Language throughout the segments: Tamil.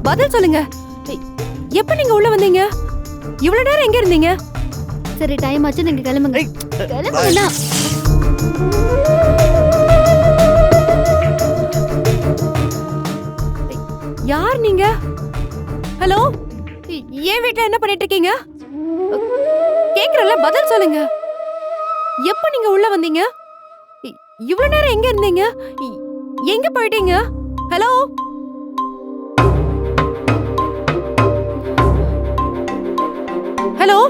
பதில் சொல்லுங்க. எப்ப நீங்க உள்ள வந்தீங்க? இவ்வளவு நேரம் எங்க இருந்தீங்க? சரி டைம் ஆச்சு, நீங்க கிளம்புங்க. கிளம்புங்க. யார் நீங்க? ஹலோ, ஏன் வீட்ல என்ன பண்ணிட்டு இருக்கீங்க? கேக்குறல, பதில் சொல்லுங்க. எப்ப நீங்க உள்ள வந்தீங்க? இவ்வளவு நேரம் எங்க இருந்தீங்க? எங்க போயிட்டீங்க? Hello, hello.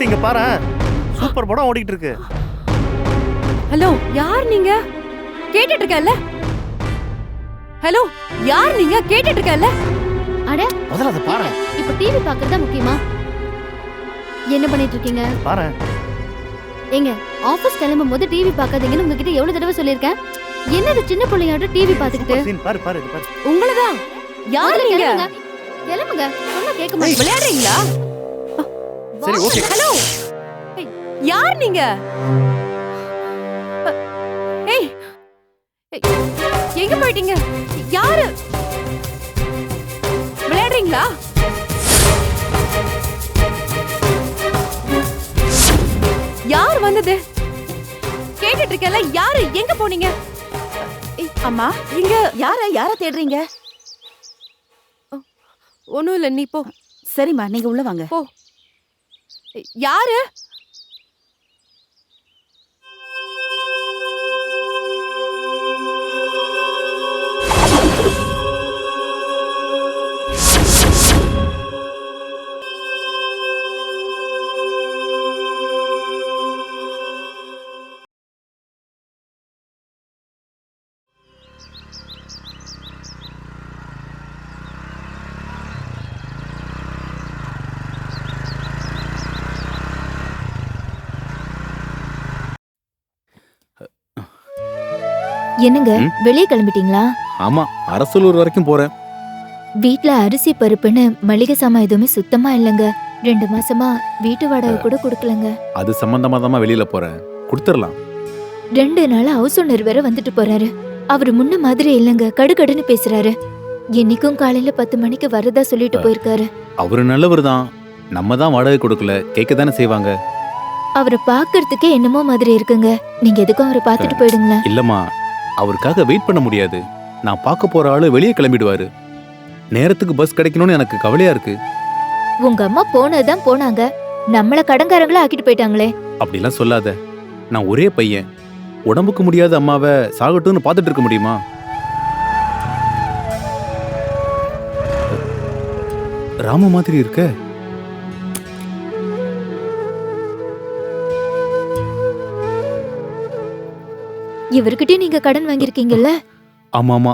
இங்க பாரு, சூப்பர் படம் ஓடிட்டு இருக்கு. ஹலோ, யார் நீங்க? கேட்டுட்டு இருக்கல. ஹலோ, யார் நீங்க? கேட்டுட்டு இருக்கல. அட முதல்ல அத பாரு. இப்ப டிவி பார்க்கறதா முக்கியமா? என்ன பண்ணிட்டு இருக்கீங்க? பாரு. ஏங்க, ஆபீஸ் கிளம்பும் போது டிவி பார்க்காதீங்கன்னு உங்ககிட்ட எவ்வளவு தடவை சொல்லிருக்கேன்? என்னது சின்ன பிள்ளையாட்ட டிவி பார்த்துக்கிட்டு? சீன் பாரு பாரு இது பாரு. உங்களதான். யார் நீங்க? கிளம்புங்க. சொன்னா கேட்க மாட்டீங்க. விளையாடுறீங்களா? சரி ஓகே. ஹலோ, யார் நீங்க? ஏய், எங்க போயிட்டீங்க? யாரு? விளையாடுறீங்களா? யார் வந்தது? கேட்டுட்டு இருக்கல. யாரு? எங்க போனீங்க? அம்மா, இங்க யார தேடுறீங்க? ஒண்ணும் இல்ல, நீ போ. சரிம்மா, நீங்க உள்ள வாங்க. போ. யாரு? என்னங்க, வெளியே கிளம்பிட்டீங்களா? ஆமா, அரசலூர் வரைக்கும் போறேன். வீட்ல அரிசி பருப்புன்னு மளிகை சாமான் எதுவுமே சுத்தமா இல்லங்க. 2 மாசமா வீட்டு வாடகை கூட கொடுக்கலங்க. அது சம்பந்தமா தான் வெளியில போறேன். கொடுத்துடலாம். 2 நாளா ஹவுஸ் ஓனர் வேற வந்துட்டு போறாரு. அவரு முன்ன மாதிரி இல்லங்க, கடுகடுன்னு பேசுறாரு. என்னைக்கும் காலையில 10 மணிக்கு வரதா சொல்லிட்டு போயிருக்காரு. அவரு நல்லவர் தான். நம்ம தான் வாடகை கொடுக்கல, கேட்க தானே செய்வாங்க. அவரை பாக்குறதுக்கே என்னமோ மாதிரி இருக்குங்க. நீங்க எதுக்கும் அவரை பாத்துட்டு போயிடுங்களேன். இல்லம்மா, அவருக்காக வெயிட் பண்ண முடியாது. நான் பார்க்க போற ஆளு வெளியே கிளம்பிடுவாரு. நேரத்துக்கு பஸ் கிடைக்கணும்னு எனக்கு கவலையா இருக்கு. உங்க அம்மா போனதுதான் போனாங்க, நம்மள கடன்காரங்களா ஆக்கிட்டு போயிட்டாங்களே. அப்படிலாம் சொல்லாத. நான் ஒரே பையன். உடம்புக்கு முடியாத அம்மாவை சாகட்டும்னு பார்த்துட்டு இருக்க முடியுமா? ராம மாதிரி இருக்க. இவர்கிட்டயும் நீங்க கடன் வாங்கிருக்கீங்கல்ல? ஆமா ஆமா.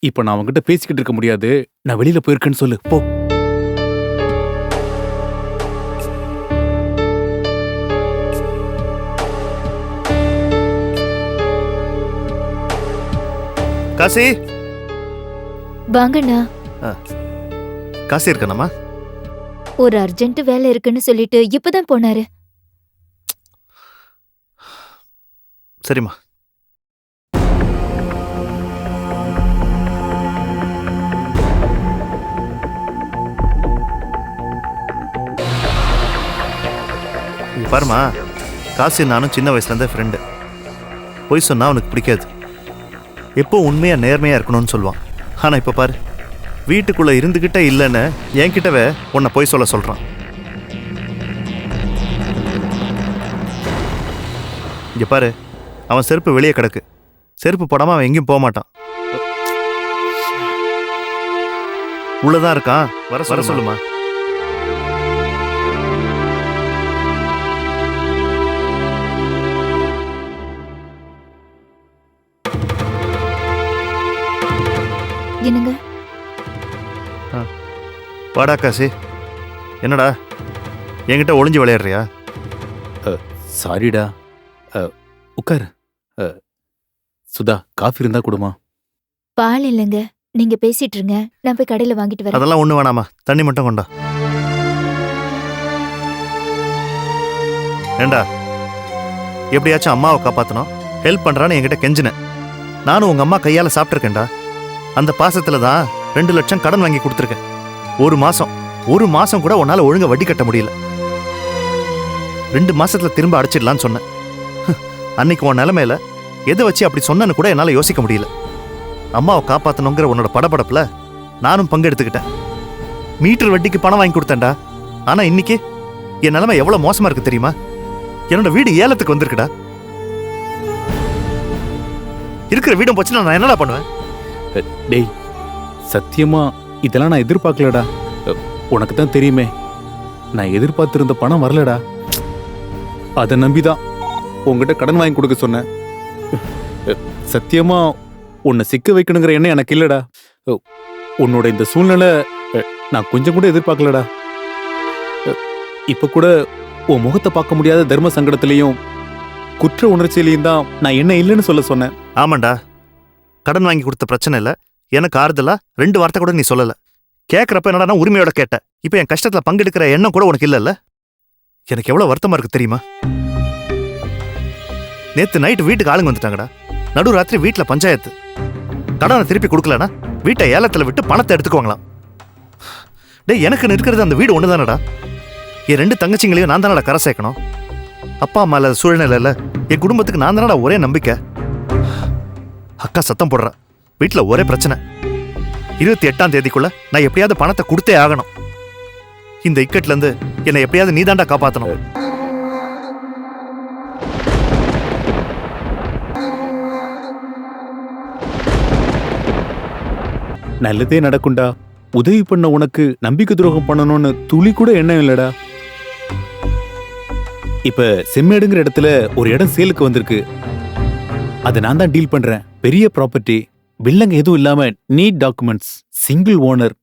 இப்ப நான் அவன்கிட்ட பேசிக்கிட்டு இருக்க முடியாது. நான் வெளியில போயிருக்கேன்னு சொல்லு போ. காசி, வாங்கண்ணா. காசி இருக்கணுமா? ஒரு அர்ஜென்ட் வேலை இருக்குன்னு சொல்லிட்டு இப்பதான் போனாரு. சரிம்மா. இங்க பாருமா, காசி நானும் சின்ன வயசுல இருந்தே ஃப்ரெண்டு. பொய் சொன்னா அவனுக்கு பிடிக்காது. எப்போ உண்மையா நேர்மையா இருக்கணும்னு சொல்லுவான். ஆனா இப்ப பாரு, வீட்டுக்குள்ள இருந்துகிட்டே இல்லைன்னு என்கிட்டவே உன்னை பொய் சொல்ல சொல்றான். இங்க பாரு, அவன் செருப்பு வெளியே கிடக்கு. செருப்பு போடாம அவன் எங்கேயும் போக மாட்டான். உள்ளதான் இருக்கான். வர சொல்லுமா. என்னங்க, வாடா காசி. என்னடா என்கிட்ட ஒளிஞ்சு விளையாடுறியா? சாரிடா. உட்கார். சுதா, காஃபி இருந்தா கொடுமா. பால் இல்லைங்க, நீங்க பேசிட்டு இருங்க, நான் போய் கடையில வாங்கிட்டு வரேன். அதெல்லாம் ஒண்ணு வேணாமா, தண்ணி மட்டும் கொண்டா. ஏண்டா எப்படியாச்சும் அம்மாவை காப்பாத்தணும், ஹெல்ப் பண்றான்னு என்கிட்ட கெஞ்சினேன். நானும் உங்க அம்மா கையால சாப்பிட்டுருக்கேன்டா. அந்த பாசத்துல தான் 2 லட்சம் கடன் வாங்கி கொடுத்துருக்கேன். ஒரு மாசம் கூட உன்னால ஒழுங்கா வட்டி கட்ட முடியல. 2 மாசத்துல திரும்ப அடைச்சிடலான்னு சொன்னேன். அன்னைக்கு உன் நிலைமையில எதை வச்சு அப்படி சொன்னேன்னு கூட என்னால யோசிக்க முடியல. அம்மாவை காப்பாத்தணுங்கிற உன்னோட படபடப்புல நானும் பங்கெடுத்துக்கிட்டேன். மீட்டர் வட்டிக்கு பணம் வாங்கி கொடுத்தேன்டா. ஆனா இன்னைக்கு என் நிலைமை எவ்வளவு மோசமா இருக்கு தெரியுமா? என்னோட வீடு ஏலத்துக்கு வந்திருக்குடா. இருக்கிற வீடும் போச்சுன்னா நான் என்னடா பண்ணுவேன்? டேய், சத்தியமா இதெல்லாம் நான் எதிர்பார்க்கலடா. உனக்கு தான் தெரியுமே, நான் எதிர்பார்த்திருந்த பணம் வரலடா. அதை நம்பிதான் உங்ககிட்ட கடன் வாங்கி கொடுக்க சொன்னேன். சத்தியமா உன்னை சிக்க வைக்கணுங்கிற எண்ணம் எனக்கு இல்லடா. உன்னோட இந்த சூழ்நிலை நான் கொஞ்சம் கூட எதிர்பார்க்கலடா. இப்ப கூட உன் முகத்தை பார்க்க முடியாத தர்ம சங்கடத்திலையும் குற்ற உணர்ச்சியிலையும் தான் நான் என்ன இல்லைன்னு சொல்ல சொன்னேன். ஆமாண்டா, கடன் வாங்கி கொடுத்த பிரச்சனை இல்ல. எனக்கு ஆறுதலா 2 வார்த்தை கூட நீ சொல்லல. கேட்கறப்ப என்னடா உரிமையோட கேட்ட. இப்ப என் கஷ்டத்துல பங்கெடுக்கிற எண்ணம் கூட உனக்கு இல்லல்ல. எனக்கு எவ்வளவு வருத்தமா இருக்கு தெரியுமா? நேத்து நைட்டு வீட்டுக்கு ஆளுங்க வந்துட்டாங்கடா. நடுராத்திரி வீட்டுல பஞ்சாயத்து. கடனை திருப்பி கொடுக்கலனா வீட்டை ஏலத்துல விட்டு பணத்தை எடுத்துக்குவாங்களாம். டேய், எனக்கு இருக்கிறது அந்த வீடு ஒண்ணுதானடா. என் 2 தங்கச்சிங்களையும் நான் தானடா கரை சேர்க்கணும். அப்பா அம்மா இல்லாத சூழ்நிலையில என் குடும்பத்துக்கு நான் தானடா ஒரே நம்பிக்கை. அக்கா சத்தம் போடுறா. வீட்டுல ஒரே பிரச்சனை. 28ஆம் தேதிக்குள்ள நான் எப்படியாவது பணத்தை கொடுத்தே ஆகணும். இந்த இக்கட்ல இருந்து என்னை எப்படியாவது நீதாண்டா காப்பாத்தணும். நல்லதே நடக்கும்டா. உதவி பண்ண உனக்கு நம்பிக்கை துரோகம் பண்ணணும்னு துளி கூட எண்ணம் இல்லடா. இப்ப செம்மேடுங்கிற இடத்துல ஒரு இடம் சேலுக்கு வந்திருக்கு. அதை நான் தான் டீல் பண்றேன். பெரிய ப்ராப்பர்ட்டி, வில்லங்க எதுவும் இல்லாம நீட் டாக்குமெண்ட்ஸ், சிங்கிள் ஓனர்.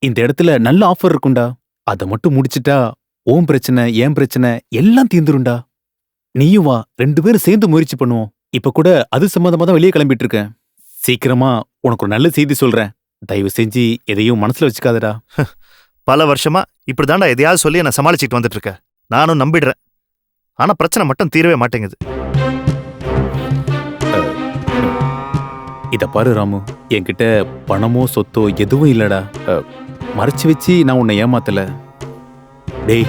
இந்த இடத்துல நல்ல ஆஃபர் இருக்கும்டா. அதை மட்டும் முடிச்சிட்டா ஓம் பிரச்சனை, ஏன் பிரச்சனை எல்லாம் தீந்துரும்டா. நீயும் வா, 2 பேரும் சேர்ந்து முயற்சி பண்ணுவோம். இப்ப கூட அது சம்பந்தமா தான் வெளியே கிளம்பிட்டு இருக்கேன். சீக்கிரமா உனக்கு ஒரு நல்ல செய்தி சொல்றேன். தயவு செஞ்சு எதையும் மனசுல வச்சுக்காதடா. பல வருஷமா இப்படிதாண்டா எதையாவது சொல்லி என்ன சமாளிச்சுட்டு வந்துட்டு இருக்க. நானும் நம்பிடுறேன். ஆனா பிரச்சனை மட்டும் தீரவே மாட்டேங்குது. இத பாரு ராமு, என்கிட்ட பணமோ சொத்தோ எதுவும் இல்லடா. மறைச்சு வச்சு நான் உன்னை ஏமாத்தல. டேய்,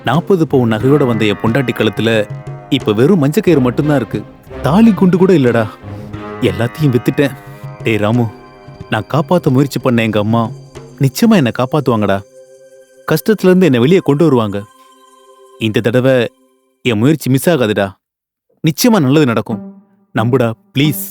40 பவுன் நகையோட வந்த என் பொண்டாட்டி கழுத்துல இப்ப வெறும் மஞ்சக்கயிறு மட்டும்தான் இருக்கு. தாலி குண்டு கூட இல்லடா. எல்லாத்தையும் வித்துட்டேன். டேய் ராமு, நான் காப்பாத்த முயற்சி பண்ண எங்க அம்மா நிச்சயமா என்னை காப்பாத்துவாங்கடா. கஷ்டத்துல இருந்து என்னை வெளியே கொண்டு வருவாங்க. இந்த தடவை என் முயற்சி மிஸ் ஆகாதுடா. நிச்சயமா நல்லது நடக்கும். நம்புடா, ப்ளீஸ்.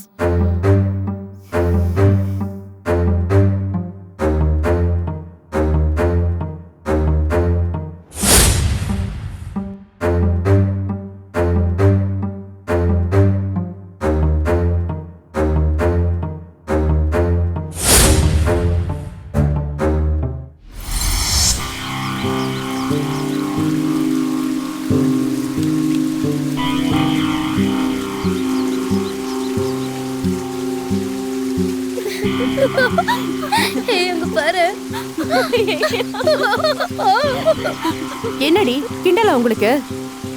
என்னடி கிண்டலா உங்களுக்கு?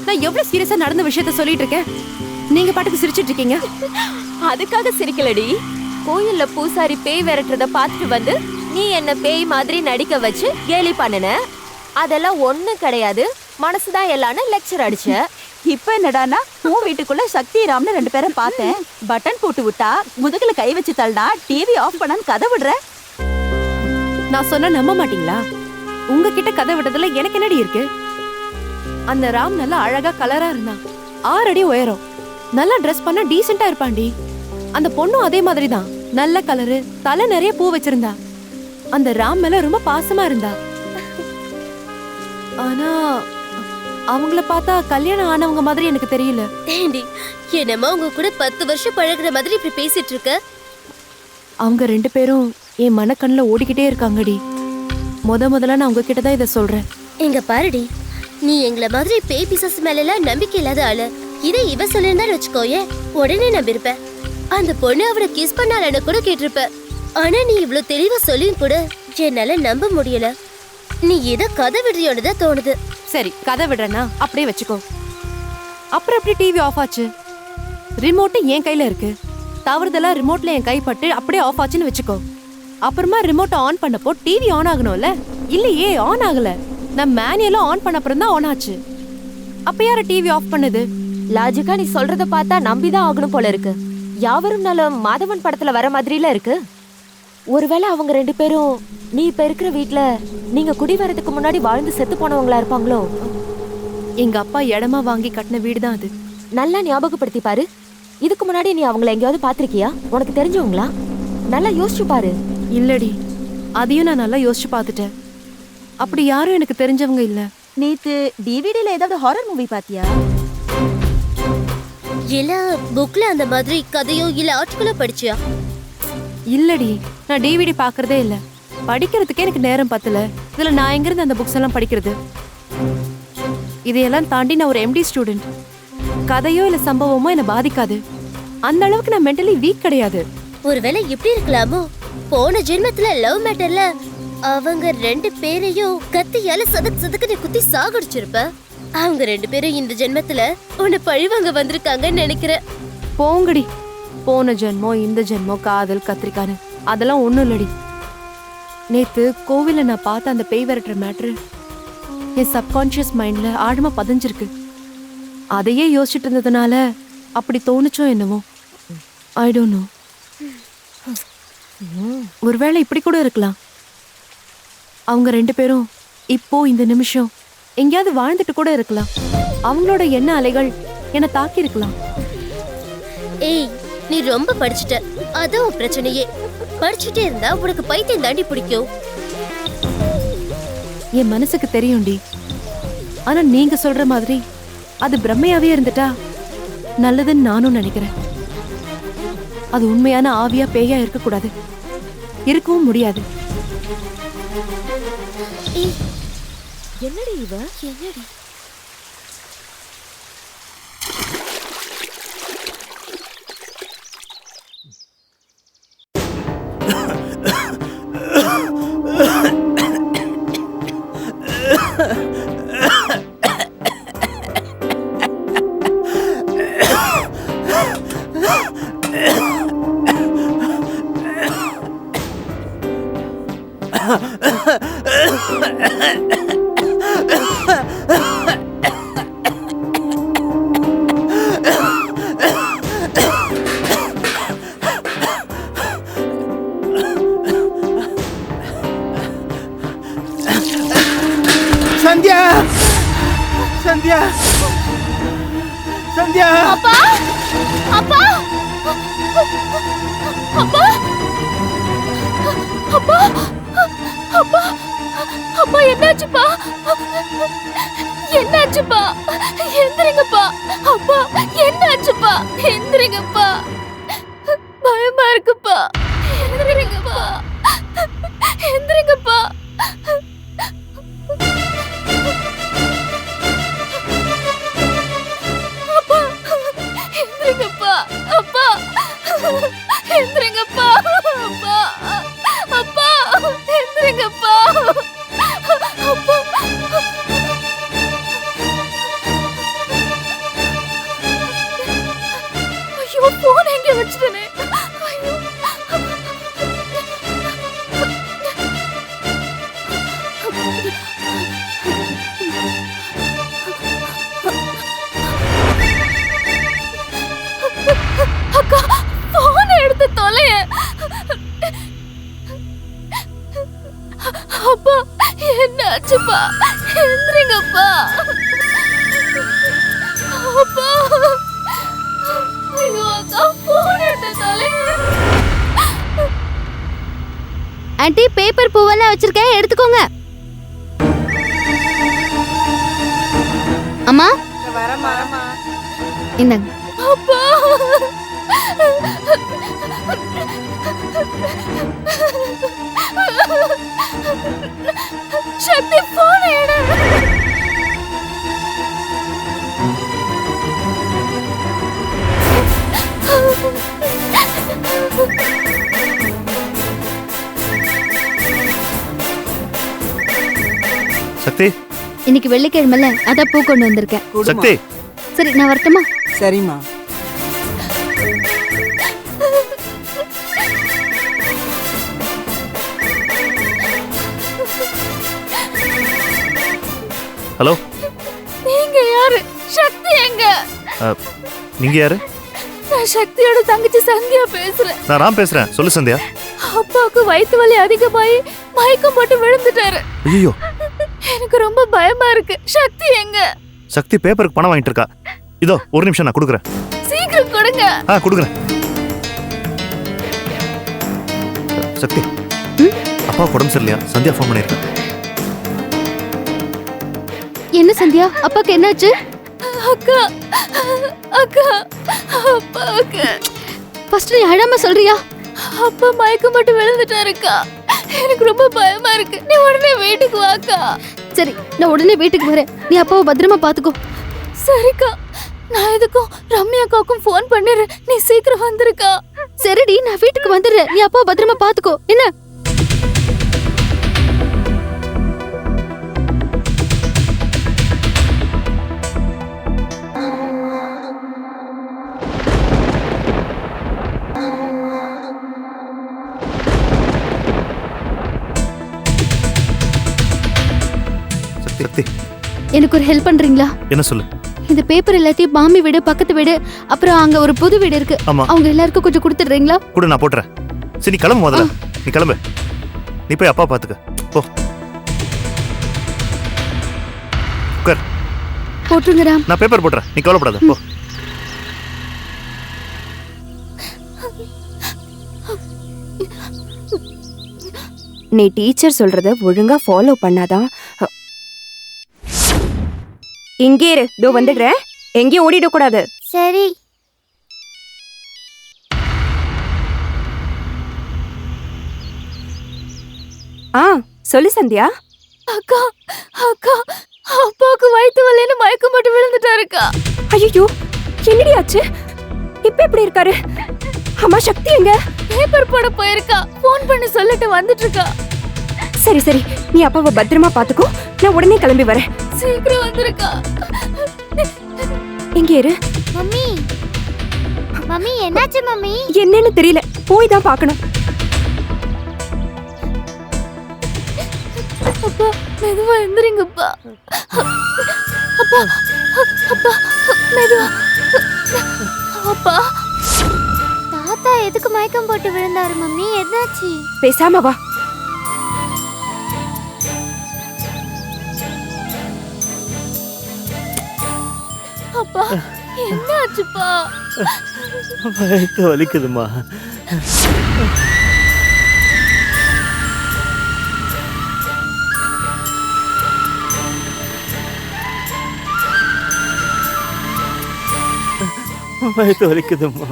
நான் எவ்வளவு சீரியஸா நடந்த விஷயத்த சொல்லிட்டு இருக்கேன். நீங்க பாட்டுக்கு சிரிச்சிட்டு இருக்கீங்க. அதுக்காக சிரிக்கலடி. கோயில்ல பூசாரி பேய் விரட்டுறத பார்த்துட்டு வந்து நீ என்ன பேய் மாதிரி நடிக்க வச்சு கேலி பண்ணுன. அதெல்லாம் ஒண்ணும் கிடையாது, மனசுதான் எல்லான்னு லெக்சர் அடிச்ச. இப்ப என்னடானா உன் வீட்டுக்குள்ள சக்தி ராம்னு 2 பேரை பார்த்தேன். பட்டன் போட்டு விட்டா முதுகுல கை வச்சு தள்ளனா டிவி ஆஃப் பண்ணான்னு கதை விடுற. நான் சொன்னா நம்ப மாட்டீங்களா? உங்ககிட்ட கதை விடுறதுல எனக்கு என்னடி இருக்கு? அந்த ராம் நல்லா அழகா கலரா இருந்தான். 6 அடி உயரம், நல்லா ட்ரெஸ் பண்ண டீசெண்டா இருப்பான்டி. அந்த பொண்ணும் அதே மாதிரி தான், நல்ல கலரு, தலை நிறைய பூ வச்சிருந்தா. அந்த ராம் மேல ரொம்ப பாசமா இருந்தா. ஆனா அவங்கள பார்த்தா கல்யாணம் ஆனவங்க மாதிரி எனக்கு தெரியல. ஏண்டி என்னமா உங்க கூட 10 வருஷம் பழகுற மாதிரி இப்படி பேசிட்டு இருக்க? அவங்க 2 பேரும் என் மனக்கண்ணுல ஓடிக்கிட்டே இருக்காங்கடி. முதல்ல நான் உங்ககிட்ட தான் இதை சொல்றேன். இங்க பாருடி, நீ எங்கள மாதிரி பேய் பிசாசு மேல எல்லாம் நம்பிக்கை இல்லாத ஆளு. இதை இவ சொல்லிருந்தான்னு வச்சுக்கோயே, உடனே நம்பிருப்ப. அந்த பொண்ணு அவனை கிஸ் பண்ணாலன்னு கூட கேட்டிருப்ப. ஆனா நீ இவ்வளவு தெளிவா சொல்லியும் கூட என்னால நம்ப முடியல. நீ ஏதோ கதை விடுறியோன்னு தான் தோணுது. சரி, கதை விடுறேன்னா அப்படியே வச்சுக்கோ. அப்புறம் எப்படி டிவி ஆஃப் ஆச்சு? ரிமோட் என் கையில இருக்கு. தவறுதலா ரிமோட்ல என் கை பட்டு அப்படியே ஆஃப் ஆச்சுன்னு வச்சுக்கோ. அப்புறமா ரிமோட்டை ஆன் பண்ணப்போ டிவி ஆன் ஆகணும்ல? இல்லையே, ஆன் ஆகல. நான் மேனுவலா ஆன் பண்ண அப்புறம் தான் ஆன் ஆச்சு. அப்ப யார டிவி ஆஃப் பண்ணுது? லாஜிக்கா நீ சொல்றத பார்த்தா நம்பிதான் ஆகணும் போல இருக்கு. யாவரும் நலம் மாதவன் படத்துல வர மாதிரில இருக்கு. ஒருவேளை அவங்க 2 பேரும் நீ இப்ப இருக்கிற வீட்ல நீங்க குடி வரதுக்கு முன்னாடி வாழ்ந்து செத்து போனவங்களா இருப்பாங்களோ? எங்க அப்பா இடமா வாங்கி கட்டின வீடு தான் அது. நல்லா ஞாபகப்படுத்தி பாரு. இதுக்கு முன்னாடி நீ அவங்கள எங்கேயாவது பாத்திருக்கியா? உனக்கு தெரிஞ்சவங்களா? நல்லா யோசிச்சு பாரு. இல்லடி, அதையும் நான் நல்லா யோசிச்சு பார்த்துட்டேன். அப்படி யாரும் எனக்கு தெரிஞ்சவங்க இல்ல. நேத்து டிவிடில ஏதாவது ஹாரர் மூவி பாத்தியா? இல்ல புக்ல அந்த மாதிரி கதையோ இல்ல ஆர்டிக்கலோ படிச்சியா? இல்லடி, நான் டிவிடி பாக்குறதே இல்ல. படிக்கிறதுக்கே எனக்கு நேரம் பத்தல. இதுல நான் எங்கிருந்து அந்த புக்ஸ் எல்லாம் படிக்கிறது? இதையெல்லாம் தாண்டி நான் ஒரு எம்டி ஸ்டூடெண்ட். கதையோ இல்ல சம்பவமோ என்ன பாதிக்காது. அந்த அளவுக்கு நான் மென்டலி வீக் கிடையாது. ஒருவேளை இப்படி இருக்கலாமோ, போன ஜென்மத்துல லவ் மேட்டர்ல அவங்க 2 பேரையும் கத்தியால சதுக்குன்னு குத்தி சாகடிச்சிருப்ப. அவங்க 2 பேரும் இந்த ஜென்மத்துல உன்னை பழிவாங்க வந்திருக்காங்கன்னு நினைக்கிறேன். போங்கடி, போன ஜென்மம் இந்த ஜென்மம் காதல் கத்திரிக்கானு அதெல்லாம் ஒண்ணும் இல்லடி. நேத்து கோவில நான் பார்த்த அந்த பேய் விரட்டுற மேட்ரு என் சப்கான்ஷியஸ் மைண்ட்ல ஆழமா பதிஞ்சிருக்கு. அதையே யோசிச்சுட்டு இருந்ததுனால அப்படி தோணுச்சோ என்னவோ. I don't know. ஒருவேளை இப்படி கூட இருக்கலாம். அவங்க 2 பேரும் இப்போ இந்த நிமிஷம் எங்கேயாவது வாழ்ந்துட்டு கூட இருக்கலாம். அவங்களோட எண்ண அலைகள் என்னை தாக்கி இருக்கலாம். ஏய், நீ ரொம்ப படிச்சுட்ட, அதான் உன் பிரச்சனையே. படிச்சுட்டே இருந்தா உனக்கு பைத்தியம் தாண்டி பிடிக்கும். என் மனசுக்கு தெரியும்டி. ஆனா நீங்க சொல்ற மாதிரி அது பிரம்மையாவே இருந்துட்டா நல்லதுன்னு நானும் நினைக்கிறேன். அது உண்மையான ஆவியா பேயா இருக்கக்கூடாது, இருக்கவும் முடியாது. என்னடி இவ? என்னடி சந்தியா, சந்தியா, சந்தியா. அப்பா, அப்பா, அப்பா, அப்பா, அப்பா, அப்பா, என்னாச்சுப்பா? என்னாச்சுப்பா? எந்திரிங்கப்பா. அப்பா, என்னாச்சுப்பா? எந்திரிங்கப்பா. பயமா இருக்குப்பா. எந்திரிங்கப்பா, எந்திரிங்கப்பா. எந்திரிங்கப்பா. அப்பா, எந்திரிங்கப்பா. அப்பா, அப்பா, எந்திரிங்கப்பா. அப்பா, ஐயோ, போன் எங்க வச்சுட்டேனே. ஐயோ, அக்கா, போன் எடுத்து தொலைய. அப்பா, என்னாச்சுப்பா? எந்திரிங்கப்பா. அப்பா, ஐயோ அக்கா, போன் எடுத்து தொலைய. ஆண்டி, பேப்பர் பூவெல்லாம் வச்சிருக்கேன், எடுத்துக்கோங்க. அம்மா, இந்தாங்க. அப்பா, சக்தி இன்னைக்கு வெள்ளிக்கிழமைல அதான் பூ கொண்டு வந்திருக்கேன். சக்தி சரி நான் வரட்டுமா? சரிம்மா. ஹலோ, நீங்க யாரு? சக்தி எங்க? நீங்க யாரு? நான் சக்தியோட தங்கச்சி சந்தியா பேசுறேன். நான் ராம் பேசுறேன். சொல்லு சந்தியா. அப்பாவுக்கு வயிற்று வலி அதிகமாயி மயக்கம் போட்டு விழுந்துட்டாரு. ஐயோ, எனக்கு ரொம்ப பயமா இருக்கு. சக்தி எங்க? சக்தி பேப்பருக்கு பணம் வாங்கிட்டு இருக்கா. இதோ ஒரு நிமிஷம் நான் கொடுக்குறேன். சீக்கிரம் கொடுங்க. கொடுக்குறேன். சக்தி, அப்பா உடம்பு சரியில்லையா? சந்தியா ஃபோன் பண்ணிருக்கேன். என்ன சந்தியா, அப்பாக்கு என்னாச்சு? அக்கா அக்கா அப்பாவுக்கு ஃபர்ஸ்ட் நீ அழாம சொல்றியா? அப்பா மயக்கம் போட்டு விழுந்துட்டாருக்கா. எனக்கு ரொம்ப பயமா இருக்கு. நீ உடனே வீட்டுக்கு வாக்கா. சரி நான் உடனே வீட்டுக்கு வரேன். நீ அப்பாவை பத்திரமா பாத்துக்கோ. சரிக்கா, நான் இதுக்கும் ரம்யாக்காக்கும் ஃபோன் பண்ணிடுறேன். நீ சீக்கிரம் வந்துருக்கா. சரிடி, நான் வீட்டுக்கு வந்துடுறேன். நீ அப்பாவை பத்திரமா பாத்துக்கோ என்ன? சக்தி, எனக்கு ஒரு ஹெல்ப் பண்றீங்களா? என்ன சொல்லு. இந்த பேப்பர் எல்லாத்தையும் மாமி வீடு, பக்கத்து வீடு, அப்புறம் அங்க ஒரு புது வீடு இருக்கு, ஆமா, அவங்க எல்லாருக்கும் கொஞ்சம் கொடுத்துடுறீங்களா? கூட நான் போட்டுறேன். சரி நீ கிளம்பு முதல்ல. நீ கிளம்பு. நீ போய் அப்பா பாத்துக்க போ. உட்கார். போட்டுருங்க ராம். நான் பேப்பர் போட்டுறேன். நீ கவலைப்படாத போ. நீ டீச்சர் சொல்றத ஒழுங்கா ஃபாலோ பண்ணாதான். இங்கே இரு, இதோ வந்துடுறேன். எங்கேயும் ஓடிடக்கூடாது. சரி. சொல்லு சந்தியா. அக்கா அக்கா அப்பாவுக்கு வயிற்று வலின்னு மயக்கம் போட்டு விழுந்துட்டாருக்கா. ஐயோ, என்னடி ஆச்சு? இப்ப எப்படி இருக்காரு? அம்மா சக்தி எங்க? பேப்பர் போட போயிருக்கா. ஃபோன் பண்ணி சொல்லிட்டு வந்துட்டு இருக்கா. சரி சரி, நீ அப்பாவை பத்திரமா பாத்துக்கோ. நான் உடனே கிளம்பி வரேன். சீக்கிரம் வந்துருக்கா. எங்க இரு. மம்மி மம்மி என்னாச்சு மம்மி? என்னன்னு தெரியல, போய் தான் பார்க்கணும். அப்பா மெதுவா எந்திரிங்கப்பா. அப்பா அப்பா மெதுவா. அப்பா, தாத்தா எதுக்கு மயக்கம் போட்டு விழுந்தாரு மம்மி? என்னாச்சு? பேசாம வா. அப்பா என்னாச்சுப்பா? வயிற்று வலிக்குதுமா. வயிற்று வலிக்குதுமா.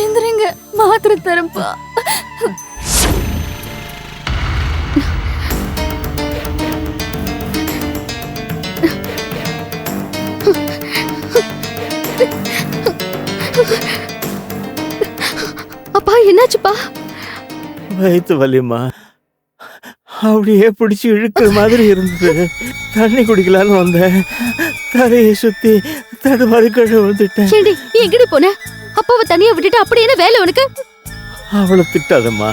எந்திரிங்க, மாத்திரை தரப்பா. அப்பா என்னாச்சுப்பா? வயிற்று வலிமா. அப்படியே பிடிச்சி இழுக்கிற மாதிரி இருந்தது. தண்ணி குடிக்கலான்னு வந்தேன். தலையை சுத்தி தடுமாறி கழுவ வந்துட்டேன். ஏண்டி நீ எங்கடி போன? அப்பாவை தனியா விட்டுட்டு அப்படி என்ன வேலை உனக்கு? அவளை திட்டாதம்மா.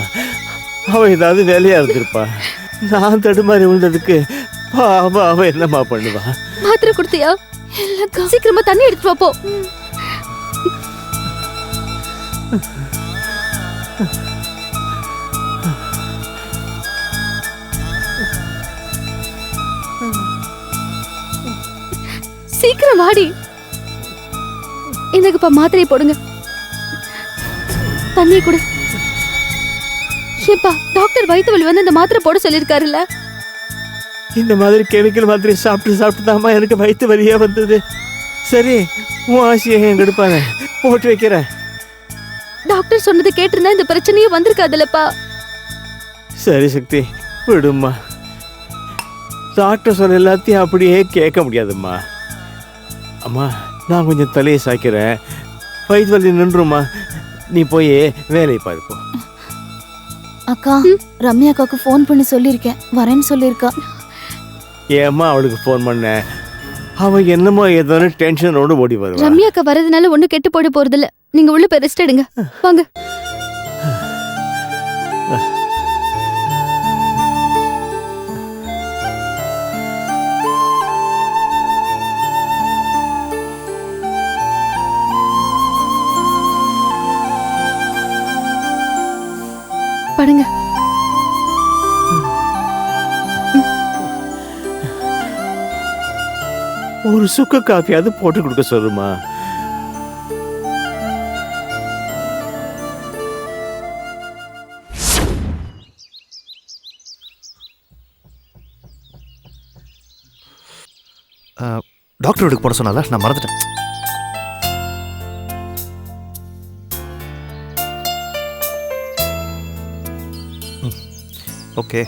அவ ஏதாவது வேலையா இருந்திருப்பா. நான் தடுமாறி விழுந்ததுக்கு அவ என்னம்மா பண்ணுவா? மாத்திரை கொடுத்தியா? இல்லக்கா. சீக்கிரமா தண்ணி எடுத்து வா போ. சீக்கிரம் வாடி. இந்தப்பா மாத்திரையை போடுங்க. தண்ணி கொடு. ஏப்பா டாக்டர் வயிற்று வலி வந்து இந்த மாத்திரை போட சொல்லிருக்காருல்ல? இந்த மாதிரி கெமிக்கல் மாத்திரை சாப்பிட்டு தாமா எனக்கு வயிற்று வலியே வந்தது. சரி, உன் ஆசையை எங்க எடுப்பானே போட்டு வைக்கிறேன். டாக்டர் சொன்னது கேட்டிருந்தா இந்த பிரச்சனையே வந்திருக்காதுல்லப்பா. சரி சக்தி, விடுமா. டாக்டர் சொல்ல எல்லாத்தையும் அப்படியே கேட்க முடியாதும்மா. அம்மா, நான் கொஞ்சம் தலையை சாய்க்கிறேன். வயிற்று வலி நின்றுமா. நீ போய் வேலையை பாருப்போ. அக்கா ரம்யா அக்காவுக்கு ஃபோன் பண்ணி சொல்லியிருக்கேன், வரேன்னு சொல்லியிருக்கா. ஏம்மா அவளுக்கு ஃபோன் பண்ண? அவ என்னமோ ஏதோ டென்ஷனோடு ஓடி வருவா. ரம்யா அக்கா வரதுனால ஒண்ணு கெட்டு போட போறது இல்ல. நீங்க உள்ள போய் ரெஸ்ட் எடுங்க, வாங்க. படுங்க. ஒரு சுக்கு காஃபியாவது போட்டு கொடுக்க சொல்லுமா. டாக்டர் வீட்டுக்கு போட சொன்னால நான் மறந்துட்டேன். ஓகே.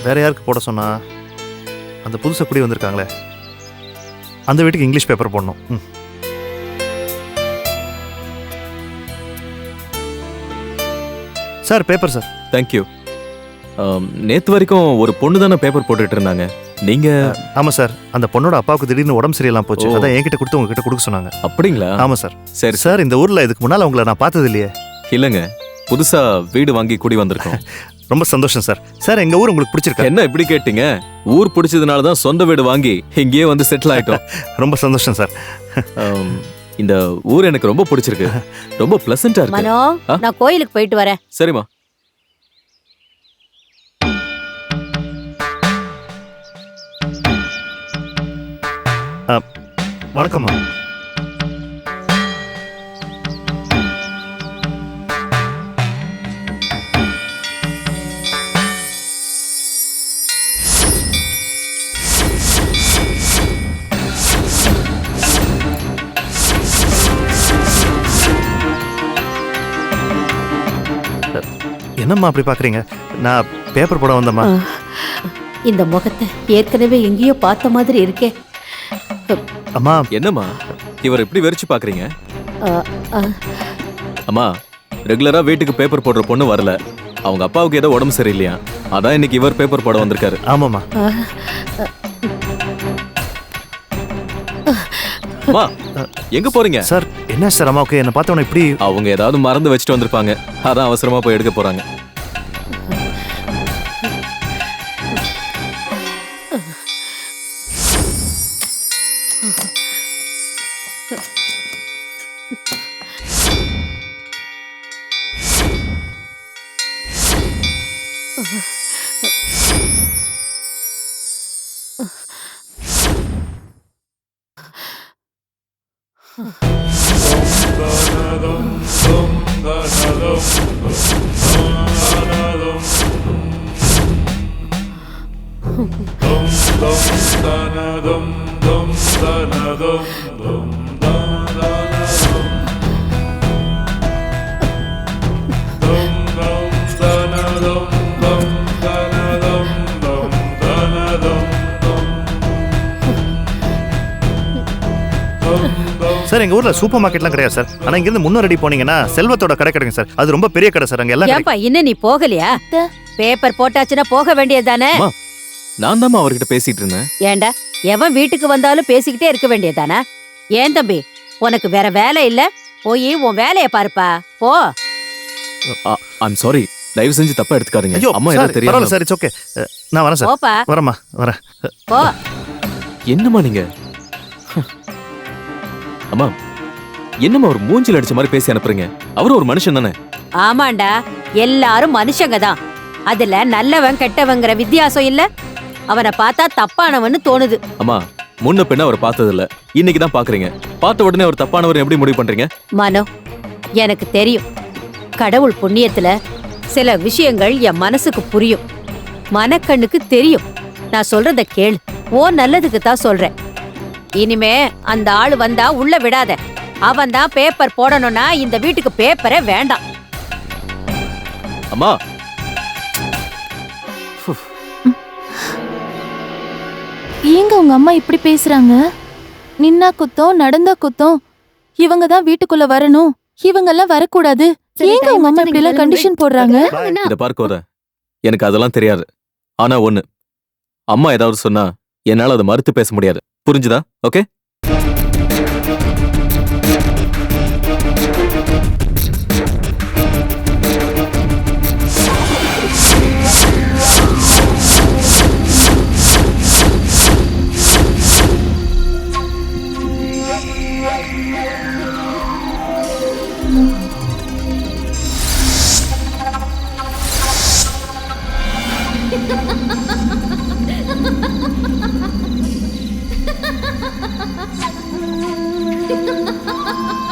வேற யாருக்கு போட சொன்னா? அந்த புதுசாக குடி வந்திருக்காங்களே, அந்த வீட்டுக்கு இங்கிலீஷ் பேப்பர் போடணும். Sir paper sir. தேங்க்யூ. நேற்று வரைக்கும் ஒரு பொண்ணு தானே பேப்பர் போட்டுட்டு இருந்தாங்க. நீங்க? ஆமாம் சார், அந்த பொண்ணோட அப்பாவுக்கு திடீர்னு உடம்பு சரியில்லாம போச்சு. அதான் என்கிட்ட கொடுத்து உங்ககிட்ட கொடுக்க சொன்னாங்க. அப்படிங்களா? ஆமாம் சார். சரி சார், இந்த ஊரில் இதுக்கு முன்னால் உங்களை நான் பார்த்தது இல்லையே. இல்லைங்க, புதுசா வீடு வாங்கி குடி வந்திருக்கோம். ரொம்ப சந்தோஷம் சார். சார், எங்க ஊர் உங்களுக்கு பிடிச்சிருக்கா? என்ன இப்படி கேட்டீங்க? ஊர் பிடிச்சதுனால தான் சொந்த வீடு வாங்கி இங்கேயே வந்து செட்டில் ஆயிட்டோம். ரொம்ப சந்தோஷம் சார். இந்த ஊர் எனக்கு ரொம்ப பிடிச்சிருக்கு, ரொம்ப பிளசண்டா இருக்கு. மனோ, நான் கோயிலுக்கு போயிட்டு வரேன். சரிம்மா. வணக்கம்மா. என்னம்மா அப்படி பாக்குறீங்க? நான் பேப்பர் போட வந்தம்மா. இந்த முகத்தை ஏற்கனவே எங்கேயோ பார்த்த மாதிரி இருக்கே. அம்மா. என்னம்மா இவர் எப்படி வெறிச்சு பாக்குறீங்க? அம்மா, ரெகுலரா வீட்டுக்கு பேப்பர் போடுற பொண்ணு வரல. அவங்க அப்பாவுக்கு ஏதோ உடம்பு சரியில்லையா, அதான் இன்னைக்கு இவர் பேப்பர் போட வந்திருக்காரு. ஆமாம்மா. அம்மா, எங்க போறீங்க? சார், என்ன சார் அம்மாவுக்கு என்ன பார்த்தவன இப்படி? அவங்க ஏதாவது மறந்து வச்சுட்டு வந்திருப்பாங்க, அதான் அவசரமா போய் எடுக்க போறாங்க. சார், எங்க ஊர்ல சூப்பர் மார்க்கெட்லாம் கிடையாது சார். ஆனா இங்க இருந்து 300 அடி போனீங்கன்னா செல்வத்தோட கடை கிடைக்கும் சார். அது ரொம்ப பெரிய கடை சார். அங்க எல்லாம் ஏன்பா இன்னும் நீ போகலையா? பேப்பர் போட்டாச்சுன்னா போக வேண்டியது தானே? நான் தான் அவர்கிட்ட பேசிட்டு இருந்தேன். ஏண்டா, எவன் வீட்டுக்கு வந்தாலும் பேசிக்கிட்டே இருக்க வேண்டியதானே? ஏன் தம்பி, உனக்கு வேற வேலை இல்ல? போய் உன் வேலைய பாருப்பா, போ. ஐம் சாரி, தயவு செஞ்சு தப்பா எடுத்துக்காதீங்க. ஐயோ, அம்மா சார், ஏதோ தெரியும். பரவாயில்ல சார், இட்ஸ் ஓகே. நான் வரேன் சார். போப்பா. வரேம்மா, வரேன். போ. என்னம்மா நீங்க? அம்மா, என்னம்மா ஒரு மூஞ்சில அடிச்ச மாதிரி பேசி அனுப்புறீங்க? அவரும் ஒரு மனுஷன் தானே? ஆமாண்டா, எல்லாரும் மனுஷங்க தான். அதுல நல்லவன் கெட்டவங்கிற வித்தியாசம் இல்ல. அவனை பார்த்தா தப்பானவன்னு தோணுது. அம்மா, முன்ன பின்ன அவர் பார்த்தது இல்ல, இன்னைக்கு தான் பாக்குறீங்க. பார்த்த உடனே அவர் தப்பானவர் எப்படி முடிவு பண்றீங்க? மனோ, எனக்கு தெரியும். கடவுள் புண்ணியத்துல சில விஷயங்கள் என் மனசுக்கு புரியும், மனக்கண்ணுக்கு தெரியும். நான் சொல்றத கேளு, ஓ நல்லதுக்கு தான் சொல்றேன். இனிமே அந்த ஆளு வந்தா உள்ள விடாத. அவன் தான் பேப்பர் போடணும்னா இந்த வீட்டுக்கு பேப்பரே வேண்டாம். அம்மா, ஏங்க உங்க அம்மா இப்படி பேசுறாங்க? நின்னா குத்தம் நடந்தா குத்தம். இவங்க தான் வீட்டுக்குள்ள வரணும், இவங்க எல்லாம் வரக்கூடாது. ஏங்க உங்க அம்மா இப்படி எல்லாம் கண்டிஷன் போடுறாங்க? இத பாரு கோத, எனக்கு அதெல்லாம் தெரியாது. ஆனா ஒண்ணு, அம்மா ஏதாவது சொன்னா என்னால அதை மறுத்து பேச முடியாது. புரிஞ்சுதா? Okay? Ha ha ha ha!